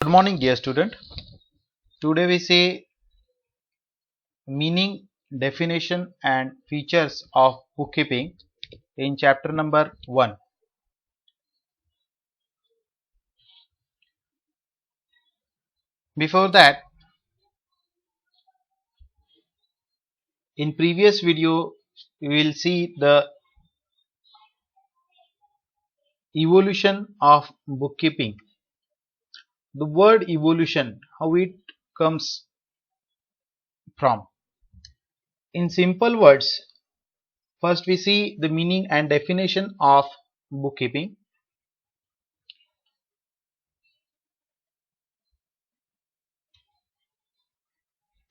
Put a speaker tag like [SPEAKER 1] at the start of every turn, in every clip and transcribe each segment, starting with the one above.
[SPEAKER 1] Good morning, dear student. Today we see meaning, definition and features of bookkeeping in chapter number 1. Before that, in previous video we will see the evolution of bookkeeping. The word evolution, how it comes from. In simple words, first we see the meaning and definition of bookkeeping.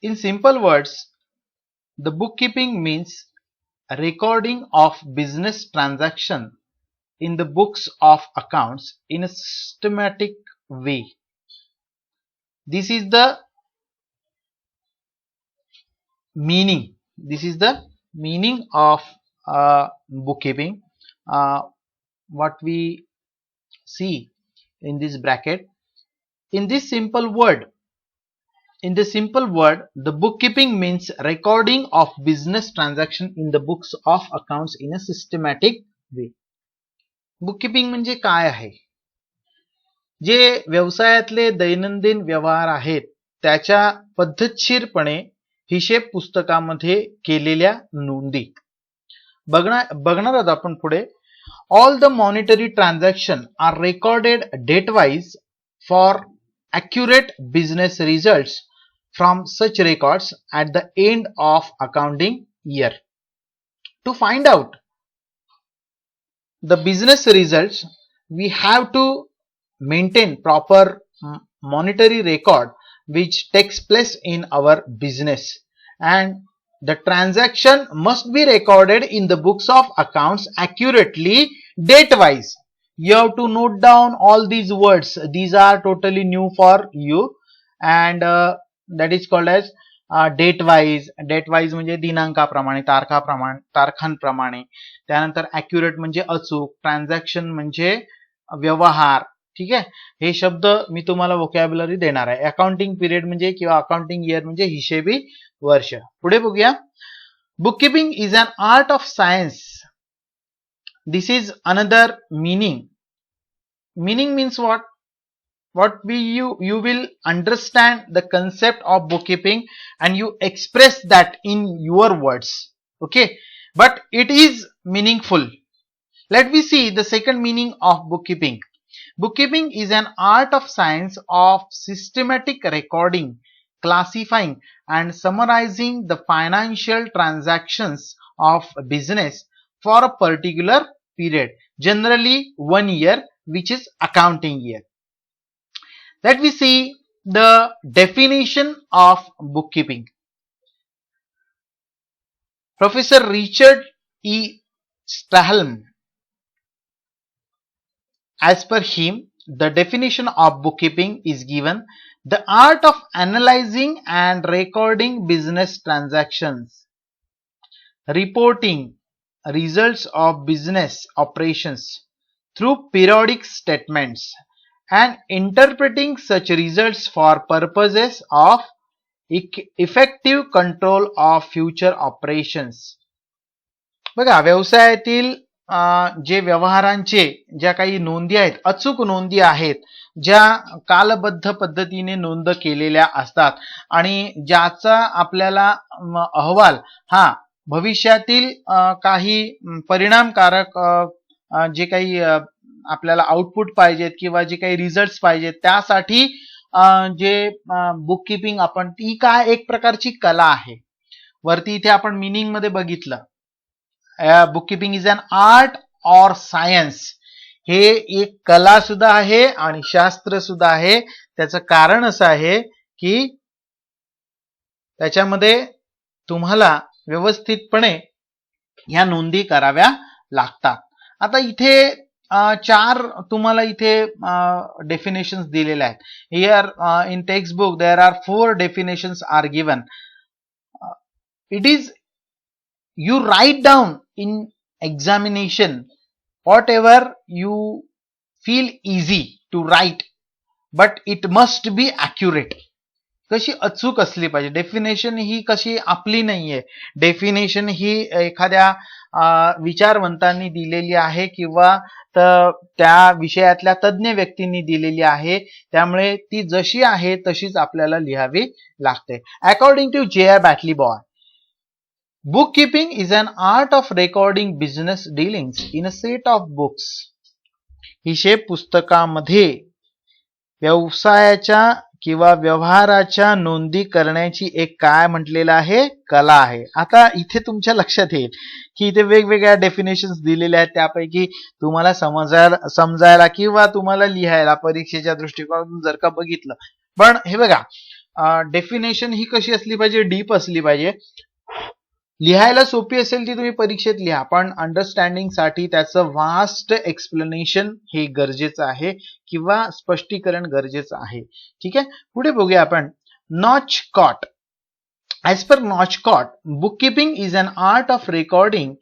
[SPEAKER 1] In simple words, the bookkeeping means a recording of business transaction in the books of accounts in a systematic way. This is the meaning. This is the meaning of bookkeeping. What we see in this bracket. In this simple word, the bookkeeping means recording of business transaction in the books of accounts in a systematic way. Bookkeeping म्हणजे काय आहे? जे व्यवसायातले दैनंदिन व्यवहार आहेत त्याच्या पद्धतशीरपणे हिशेब पुस्तकामध्ये केलेल्या नोंदी बघणार आहोत आपण पुढे. All the monetary transaction are recorded date wise for accurate business results from such records at the end of accounting year. To find out the business results, we have to maintain proper monetary record which takes place in our business, and the transaction must be recorded in the books of accounts accurately date wise. You have to note down all these words. These are totally new for you, and that is called as date wise. Date wise म्हणजे दिनांकाप्रमाणे, तारखांप्रमाणे. त्यानंतर accurate म्हणजे अचूक, transaction म्हणजे व्यवहार. ठीक आहे, हे शब्द मी तुम्हाला व्होकॅब्युलरी देणार आहे. अकाउंटिंग पिरियड म्हणजे किंवा अकाउंटिंग इयर म्हणजे हिशेबी वर्ष. पुढे बघूया. Bookkeeping is an art of science. This is another meaning. Meaning means what? You will understand the concept of bookkeeping and you express that in your words. Okay, but it is meaningful. Let me see the second meaning of bookkeeping. Bookkeeping is an art of science of systematic recording, classifying and summarizing the financial transactions of a business for a particular period, generally 1 year, which is accounting year. Let me see the definition of bookkeeping. Professor Richard E. Stahlhelm, as per him, the definition of bookkeeping is given: the art of analyzing and recording business transactions, reporting results of business operations through periodic statements, and interpreting such results for purposes of effective control of future operations. बघा, व्यवसायातील जे व्यवहारांचे ज्या काही नोंदी आहेत, अचूक नोंदी आहेत, ज्या कालबद्ध पद्धतीने नोंद केलेल्या असतात आणि ज्याचा आपल्याला अहवाल हा भविष्यातील काही परिणामकारक जे काही आपल्याला आउटपुट पाहिजेत किंवा जे काही रिझल्ट्स पाहिजेत त्यासाठी जे बुककीपिंग आपण, ती काय एक प्रकारची कला आहे. वरती इथे आपण मीनिंग मध्ये बघितलं, bookkeeping is an art or science. हे एक कला सुद्धा आहे आणि शास्त्र सुद्धा आहे. त्याचं कारण असं आहे की त्याच्यामध्ये तुम्हाला व्यवस्थितपणे ह्या नोंदी कराव्या लागतात. आता इथे चार तुम्हाला इथे डेफिनेशन्स दिलेले आहेत. Here in text book there are 4 definitions are given. It is you write down in examination whatever you feel easy to write, but it must be accurate. कशी अचूक असली पाहिजे. डेफिनेशन ही कशी आपली नाहीये. डेफिनेशन ही एखाद्या विचारवंतांनी दिलेली आहे किंवा त्या विषयातल्या तज्ञ व्यक्तींनी दिलेली आहे. त्यामुळे ती जशी आहे तशीच आपल्याला लिहावी लागते. According to J.R. Batley Boy, bookkeeping is an art of recording business dealings in a set of books. हिशेब पुस्तकामध्ये व्यवसायाच्या किंवा व्यवहाराच्या नोंदी करण्याची एक काय म्हटलेलं आहे, कला आहे. आता इथे तुमच्या लक्षात येईल की इथे वेगवेगळ्या डेफिनेशन्स दिलेल्या आहेत. त्यापैकी तुम्हाला समजायला किंवा तुम्हाला लिहायला परीक्षेच्या दृष्टिकोनातून जर का बघितलं, पण हे बघा, डेफिनेशन ही कशी असली पाहिजे, डीप असली पाहिजे. लिहायला सोपी असेल ती तुम्ही परीक्षेत लिहा, पण अंडरस्टँडिंग साठी त्याचं वास्ट एक्सप्लेनेशन हे गरजेचं आहे किंवा स्पष्टीकरण गरजेचं आहे. ठीक आहे, पुढे बघूया आपण. नॉचकॉट. As per Northcott, bookkeeping is an art of recording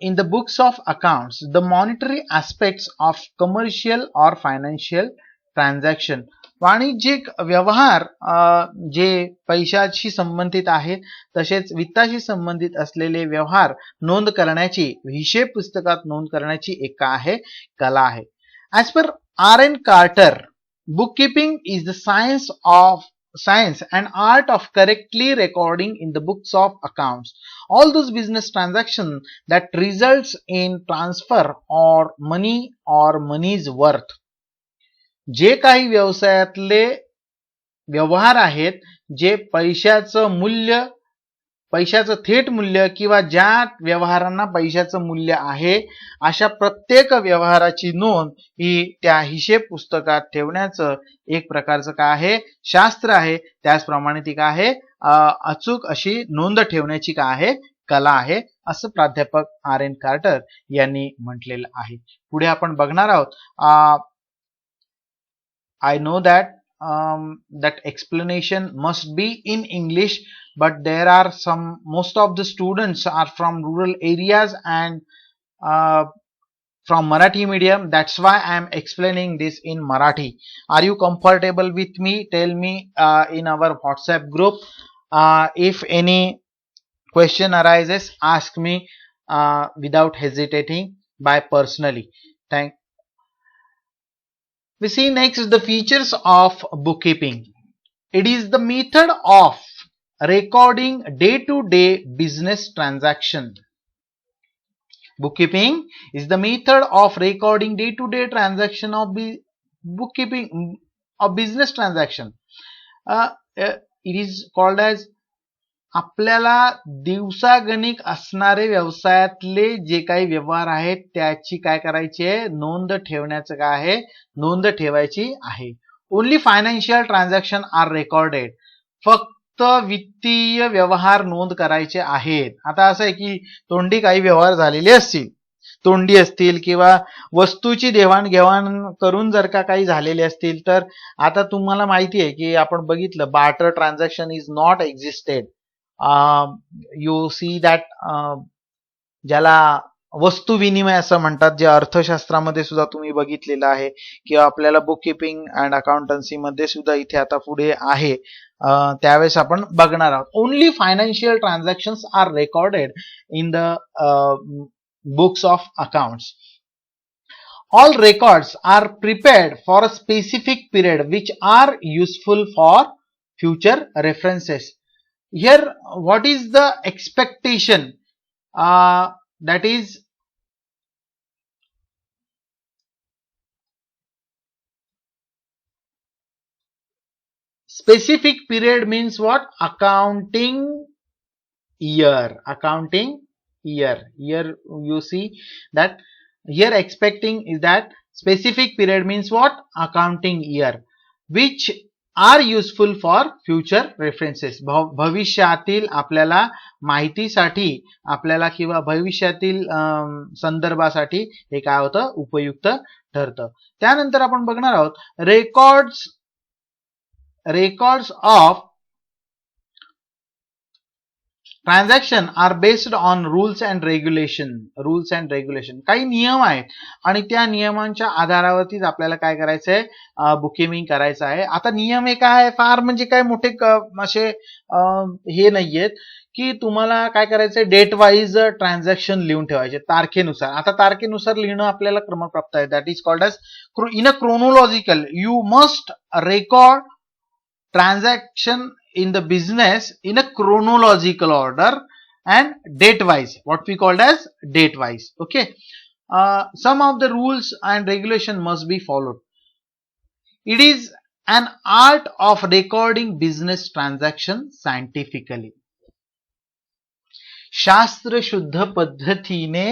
[SPEAKER 1] in the books of accounts the monetary aspects of commercial or financial transaction. वाणिज्यिक व्यवहार जे पैशाशी संबंधित आहेत तसेच वित्ताशी संबंधित असलेले व्यवहार नोंद करण्याची, हिशेब पुस्तकात नोंद करण्याची एक आहे, कला आहे. As per R.N. Carter, bookkeeping is the science and art of correctly recording in the books of accounts all those business transactions that results in transfer or money's worth. जे काही व्यवसायातले व्यवहार आहेत, जे पैशाचं थेट मूल्य किंवा ज्या व्यवहारांना पैशाचं मूल्य आहे, अशा प्रत्येक व्यवहाराची नोंद ही त्या हिशेब पुस्तकात ठेवण्याचं एक प्रकारचं काय आहे, शास्त्र आहे. त्याचप्रमाणे ती काय आहे, अचूक अशी नोंद ठेवण्याची काय आहे, कला आहे, असं प्राध्यापक R.N. कार्टर यांनी म्हटलेलं आहे. पुढे आपण बघणार आहोत. I know that that explanation must be in English, but there are most of the students are from rural areas and from Marathi medium. That's why I am explaining this in Marathi. Are you comfortable with me? Tell me in our WhatsApp group. If any question arises, ask me without hesitating by personally. We see next the features of bookkeeping. It is the method of recording day-to-day business transaction. Bookkeeping is the method of recording day-to-day transaction of bookkeeping of business transaction. It is called as आपल्याला दिवसागणिक असणारे व्यवसायातले जे काही व्यवहार आहेत त्याची काय करायची आहे, नोंद ठेवण्याचं काय आहे, नोंद ठेवायची आहे. Only financial transaction are recorded. फक्त वित्तीय व्यवहार नोंद करायचे आहेत. आता असं आहे की तोंडी काही व्यवहार झालेले असतील, तोंडी असतील किंवा वस्तूची देवाणघेवाण करून जर का काही झालेले असतील, तर आता तुम्हाला माहिती आहे की आपण बघितलं barter transaction is not existed. You see that ज्याला वस्तू विनिमय असं म्हणतात, जे अर्थशास्त्रामध्ये सुद्धा तुम्ही बघितलेलं आहे किंवा आपल्याला बुक किपिंग अँड अकाउंटन्सी मध्ये सुद्धा इथे आता पुढे आहे. त्यावेळेस आपण बघणार आहोत. Only financial transactions are recorded in the books of accounts. All records are prepared for a specific period which are useful for future references. Here what is the expectation? That is specific period means what? Accounting year. Here you see that here expecting is that specific period means what? Accounting year, which are useful for future references. भविष्यातील आपल्याला माहितीसाठी, आपल्याला किंवा भविष्यातील संदर्भासाठी हे काय होतं, उपयुक्त ठरतं. त्यानंतर आपण बघणार आहोत records of transaction are based on rules and regulation. काही नियम आहेत आणि त्या नियमांच्या आधारावरतीच आपल्याला काय करायचंय, बुककीपिंग करायचं आहे. आता नियम हे काय फार म्हणजे काय मोठे असे हे नाहीयेत की तुम्हाला काय करायचंय, डेट वाईज ट्रान्झॅक्शन लिहून ठेवायचे तारखेनुसार. आता तारखेनुसार लिहिणं आपल्याला क्रमप्राप्त आहे. That is called as in a chronological. You must record transaction in the business in a chronological order and date wise, what we called as date wise. Okay, some of the rules and regulation must be followed. It is an art of recording business transaction scientifically. शास्त्र शुद्ध पद्धतीने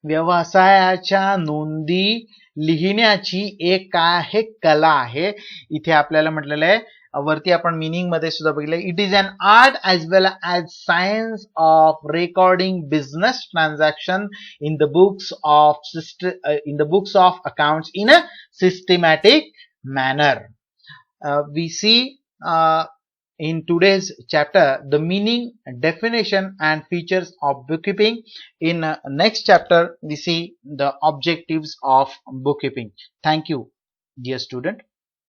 [SPEAKER 1] व्यवसायाच्या नोंदी लिहिण्याची एक काय आहे, कला आहे. इथे आपल्याला म्हटलेलं आहे, वरती आपण मीनिंग मध्ये सुद्धा बघितलं, it is an art as well as science of recording business transaction in the books of accounts in a systematic manner. We see in today's chapter the meaning, definition and features of bookkeeping. In next chapter we see the objectives of bookkeeping. Thank you, dear student.